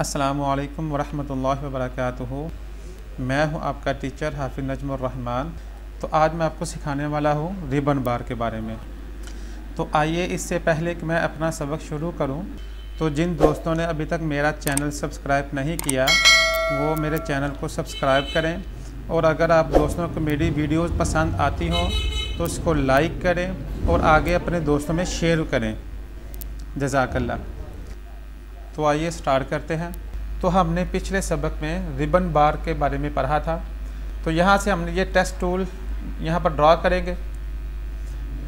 अस्सलामु अलैकुम वरहमतुल्लाहि वबरकातुहू। मैं हूं आपका टीचर हाफिज़ नजमुर रहमान। तो आज मैं आपको सिखाने वाला हूं रिबन बार के बारे में। तो आइए, इससे पहले कि मैं अपना सबक शुरू करूं, तो जिन दोस्तों ने अभी तक मेरा चैनल सब्सक्राइब नहीं किया वो मेरे चैनल को सब्सक्राइब करें, और अगर आप दोस्तों को मेरी वीडियोज़ पसंद आती हों तो इसको लाइक करें और आगे अपने दोस्तों में शेयर करें। जज़ाकल्लाह। तो आइए स्टार्ट करते हैं। तो हमने पिछले सबक में रिबन बार के बारे में पढ़ा था। तो यहाँ से हमने ये टेक्स्ट टूल यहाँ पर ड्रा करेंगे।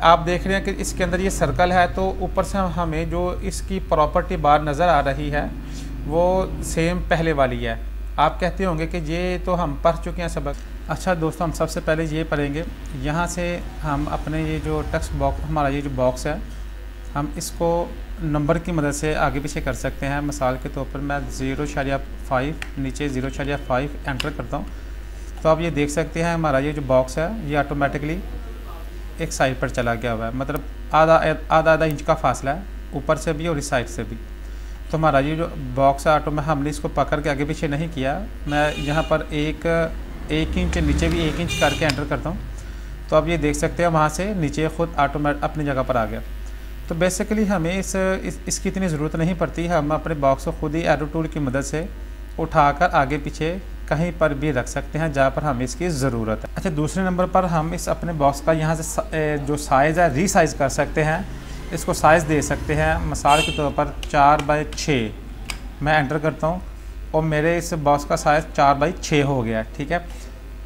आप देख रहे हैं कि इसके अंदर ये सर्कल है, तो ऊपर से हमें जो इसकी प्रॉपर्टी बार नज़र आ रही है वो सेम पहले वाली है। आप कहते होंगे कि ये तो हम पढ़ चुके हैं सबक। अच्छा दोस्तों, हम सबसे पहले ये पढ़ेंगे। यहाँ से हम अपने ये जो टेक्स्ट बॉक्स, हमारा ये जो बॉक्स है, हम इसको नंबर की मदद से आगे पीछे कर सकते हैं। मिसाल के तौर पर मैं 0.5 नीचे 0.5 एंटर करता हूँ, तो आप ये देख सकते हैं हमारा ये जो बॉक्स है ये ऑटोमेटिकली एक साइड पर चला गया हुआ है। मतलब आधा इंच का फासला है ऊपर से भी और इस साइड से भी। तो हमारा ये जो बॉक्स है हमने इसको पकड़ के आगे पीछे नहीं किया। मैं यहाँ पर एक इंच नीचे भी 1 इंच करके एंटर करता हूँ, तो आप ये देख सकते हैं वहाँ से नीचे खुद ऑटोमेटिक अपनी जगह पर आ गया। तो बेसिकली हमें इसकी इतनी ज़रूरत नहीं पड़ती। हम अपने बॉक्स को खुद ही एरो टूल की मदद से उठाकर आगे पीछे कहीं पर भी रख सकते हैं जहाँ पर हमें इसकी ज़रूरत है। अच्छा, दूसरे नंबर पर हम इस अपने बॉक्स का यहाँ से जो साइज़ है रीसाइज़ कर सकते हैं। इसको साइज़ दे सकते हैं। मिसाल के तौर पर 4x6 मैं एंटर करता हूँ और मेरे इस बॉक्स का साइज़ 4x6 हो गया। ठीक है,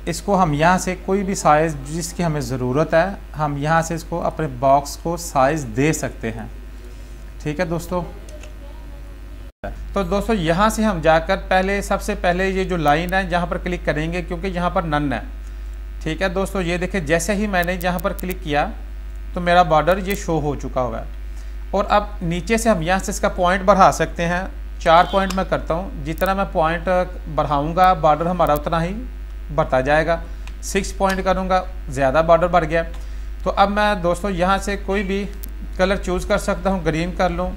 इसको हम यहाँ से कोई भी साइज़ जिसकी हमें ज़रूरत है, हम यहाँ से इसको अपने बॉक्स को साइज़ दे सकते हैं। ठीक है दोस्तों। तो दोस्तों यहाँ से हम जाकर सबसे पहले ये जो लाइन है यहाँ पर क्लिक करेंगे, क्योंकि यहाँ पर नन है। ठीक है दोस्तों, ये देखिए जैसे ही मैंने यहाँ पर क्लिक किया तो मेरा बॉर्डर ये शो हो चुका हुआ है। और अब नीचे से हम यहाँ से इसका पॉइंट बढ़ा सकते हैं। 4 पॉइंट मैं करता हूँ। जितना मैं पॉइंट बढ़ाऊँगा बॉर्डर हमारा उतना ही बढ़ता जाएगा। 6 पॉइंट करूँगा, ज़्यादा बॉर्डर बढ़ गया। तो अब मैं दोस्तों यहाँ से कोई भी कलर चूज़ कर सकता हूँ। ग्रीन कर लूँ।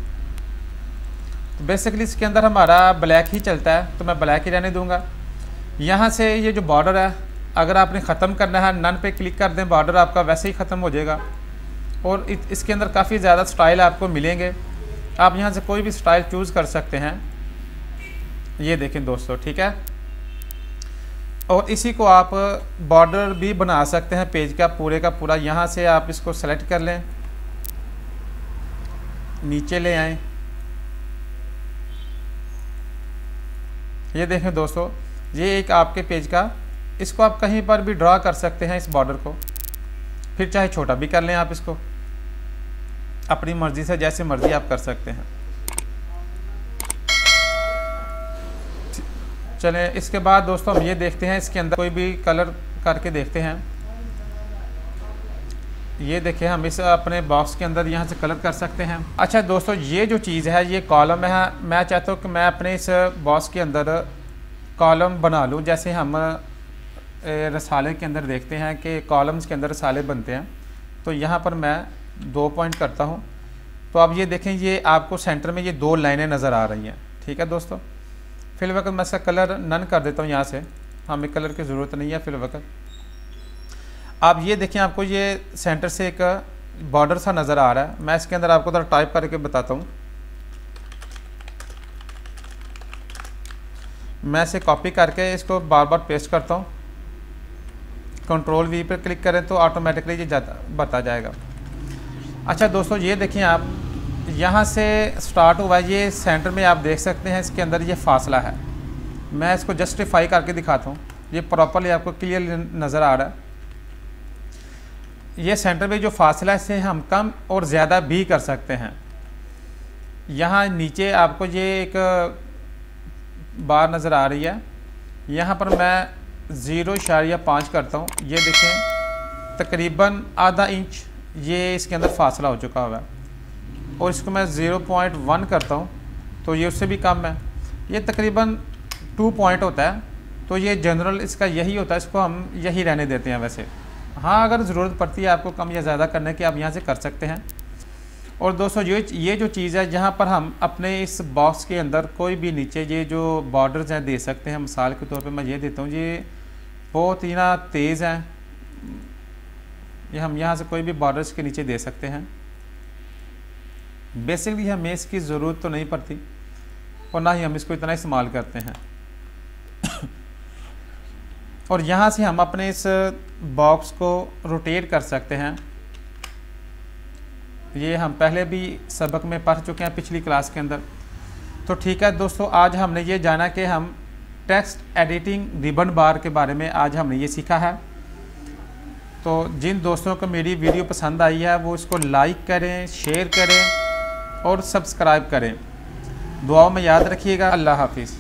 तो बेसिकली इसके अंदर हमारा ब्लैक ही चलता है, तो मैं ब्लैक ही रहने दूँगा। यहाँ से ये जो बॉर्डर है, अगर आपने ख़त्म करना है नन पे क्लिक कर दें, बॉर्डर आपका वैसे ही ख़त्म हो जाएगा। और इसके अंदर काफ़ी ज़्यादा स्टाइल आपको मिलेंगे। आप यहाँ से कोई भी स्टाइल चूज़ कर सकते हैं। ये देखें दोस्तों, ठीक है। और इसी को आप बॉर्डर भी बना सकते हैं पेज का पूरा। यहाँ से आप इसको सेलेक्ट कर लें, नीचे ले आएं। ये देखें दोस्तों, ये एक आपके पेज का, इसको आप कहीं पर भी ड्रा कर सकते हैं इस बॉर्डर को। फिर चाहे छोटा भी कर लें आप इसको, अपनी मर्ज़ी से जैसे मर्ज़ी आप कर सकते हैं। चलें, इसके बाद दोस्तों हम ये देखते हैं इसके अंदर कोई भी कलर करके देखते हैं। ये देखिए हम इस अपने बॉक्स के अंदर यहाँ से कलर कर सकते हैं। अच्छा दोस्तों, ये जो चीज़ है ये कॉलम है। मैं चाहता हूँ कि मैं अपने इस बॉक्स के अंदर कॉलम बना लूँ। जैसे हम रसाले के अंदर देखते हैं कि कॉलम्स के अंदर रसाले बनते हैं। तो यहाँ पर मैं 2 पॉइंट करता हूँ, तो अब ये देखें ये आपको सेंटर में ये 2 लाइनें नज़र आ रही हैं। ठीक है दोस्तों। फिल वक्त मैं इसका कलर नन कर देता हूँ। यहाँ से हमें कलर की ज़रूरत नहीं है फिल वक्त। आप ये देखें, आपको ये सेंटर से एक बॉर्डर सा नज़र आ रहा है। मैं इसके अंदर आपको थोड़ा टाइप करके बताता हूँ। मैं इसे कॉपी करके इसको बार बार पेस्ट करता हूँ। कंट्रोल V पर क्लिक करें तो ऑटोमेटिकली ये बढ़ता जाएगा। अच्छा दोस्तों, ये देखिए आप यहाँ से स्टार्ट हुआ है, ये सेंटर में आप देख सकते हैं इसके अंदर ये फासला है। मैं इसको जस्टिफाई करके दिखाता हूँ। ये प्रॉपरली आपको क्लियर नज़र आ रहा है। ये सेंटर में जो फासला है इसे हम कम और ज़्यादा भी कर सकते हैं। यहाँ नीचे आपको ये एक बार नज़र आ रही है, यहाँ पर मैं 0.5 करता हूँ। ये देखें तकरीबन आधा इंच ये इसके अंदर फासला हो चुका हुआ है। और इसको मैं 0.1 करता हूँ तो ये उससे भी कम है। ये तकरीबन 2 पॉइंट होता है। तो ये जनरल इसका यही होता है, इसको हम यही रहने देते हैं। वैसे हाँ, अगर ज़रूरत पड़ती है आपको कम या ज़्यादा करने की, आप यहाँ से कर सकते हैं। और दोस्तों ये जो चीज़ है, जहाँ पर हम अपने इस बॉक्स के अंदर कोई भी नीचे ये जो बॉर्डर्स हैं दे सकते हैं। मिसाल के तौर पे मैं ये देता हूँ, ये बहुत ही ना तेज़ हैं, ये हम यहाँ से कोई भी बॉर्डर्स के नीचे दे सकते हैं। बेसिकली हमें इसकी ज़रूरत तो नहीं पड़ती और ना ही हम इसको इतना इस्तेमाल करते हैं। और यहाँ से हम अपने इस बॉक्स को रोटेट कर सकते हैं। ये हम पहले भी सबक में पढ़ चुके हैं पिछली क्लास के अंदर। तो ठीक है दोस्तों, आज हमने ये जाना कि हम टेक्स्ट एडिटिंग रिबन बार के बारे में आज हमने ये सीखा है। तो जिन दोस्तों को मेरी वीडियो पसंद आई है वो इसको लाइक करें, शेयर करें और सब्सक्राइब करें। दुआओं में याद रखिएगा। अल्लाह हाफिज़।